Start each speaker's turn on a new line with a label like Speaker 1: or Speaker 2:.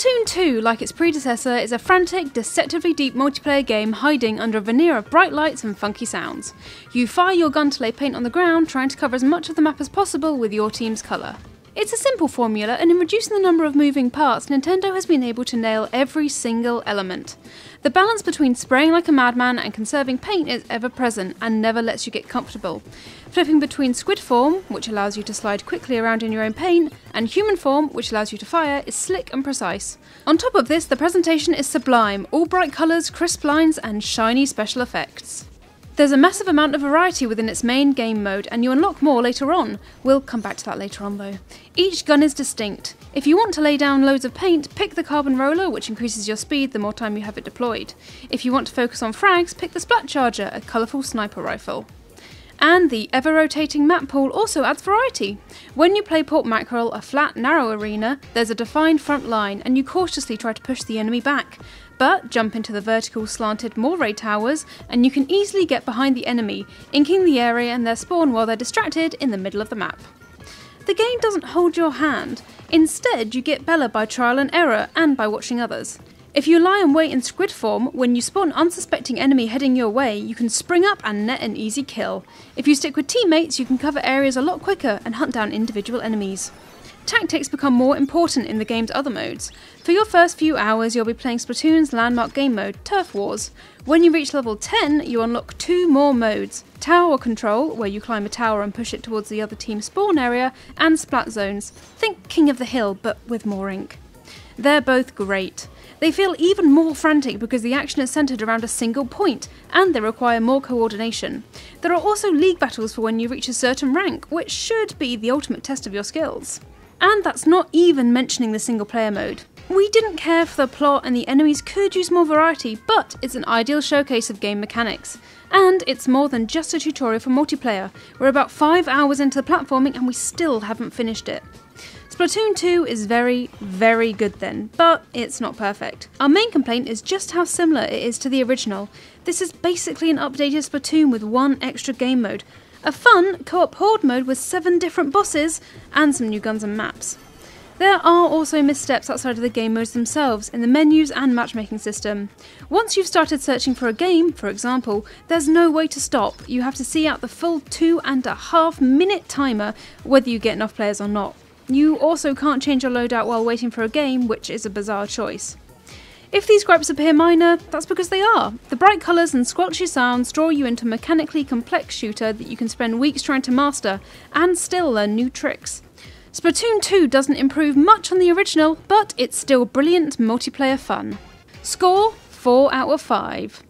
Speaker 1: Splatoon 2, like its predecessor, is a frantic, deceptively deep multiplayer game hiding under a veneer of bright lights and funky sounds. You fire your gun to lay paint on the ground, trying to cover as much of the map as possible with your team's colour. It's a simple formula, and in reducing the number of moving parts, Nintendo has been able to nail every single element. The balance between spraying like a madman and conserving paint is ever present and never lets you get comfortable. Flipping between squid form, which allows you to slide quickly around in your own paint, and human form, which allows you to fire, is slick and precise. On top of this, the presentation is sublime, all bright colours, crisp lines, and shiny special effects. There's a massive amount of variety within its main game mode, and you unlock more later on. We'll come back to that later on though. Each gun is distinct. If you want to lay down loads of paint, pick the carbon roller, which increases your speed the more time you have it deployed. If you want to focus on frags, pick the splat charger, a colourful sniper rifle. And the ever-rotating map pool also adds variety. When you play Port Mackerel, a flat, narrow arena, there's a defined front line, and you cautiously try to push the enemy back. But jump into the vertical, slanted Moray towers, and you can easily get behind the enemy, inking the area and their spawn while they're distracted in the middle of the map. The game doesn't hold your hand. Instead, you get Bella by trial and error, and by watching others. If you lie and wait in squid form, when you spot an unsuspecting enemy heading your way, you can spring up and net an easy kill. If you stick with teammates, you can cover areas a lot quicker and hunt down individual enemies. Tactics become more important in the game's other modes. For your first few hours, you'll be playing Splatoon's landmark game mode, Turf Wars. When you reach level 10, you unlock 2 more modes: Tower Control, where you climb a tower and push it towards the other team's spawn area, and Splat Zones. Think King of the Hill, but with more ink. They're both great. They feel even more frantic because the action is centred around a single point, and they require more coordination. There are also league battles for when you reach a certain rank, which should be the ultimate test of your skills. And that's not even mentioning the single player mode. We didn't care for the plot, and the enemies could use more variety, but it's an ideal showcase of game mechanics. And it's more than just a tutorial for multiplayer. We're about 5 hours into the platforming and we still haven't finished it. Splatoon 2 is very, very good then, but it's not perfect. Our main complaint is just how similar it is to the original. This is basically an updated Splatoon with 1 extra game mode. A fun co-op Horde mode with 7 different bosses, and some new guns and maps. There are also missteps outside of the game modes themselves, in the menus and matchmaking system. Once you've started searching for a game, for example, there's no way to stop. You have to see out the full 2.5 minute timer whether you get enough players or not. You also can't change your loadout while waiting for a game, which is a bizarre choice. If these gripes appear minor, that's because they are. The bright colours and squelchy sounds draw you into a mechanically complex shooter that you can spend weeks trying to master, and still learn new tricks. Splatoon 2 doesn't improve much on the original, but it's still brilliant multiplayer fun. Score: 4 out of 5.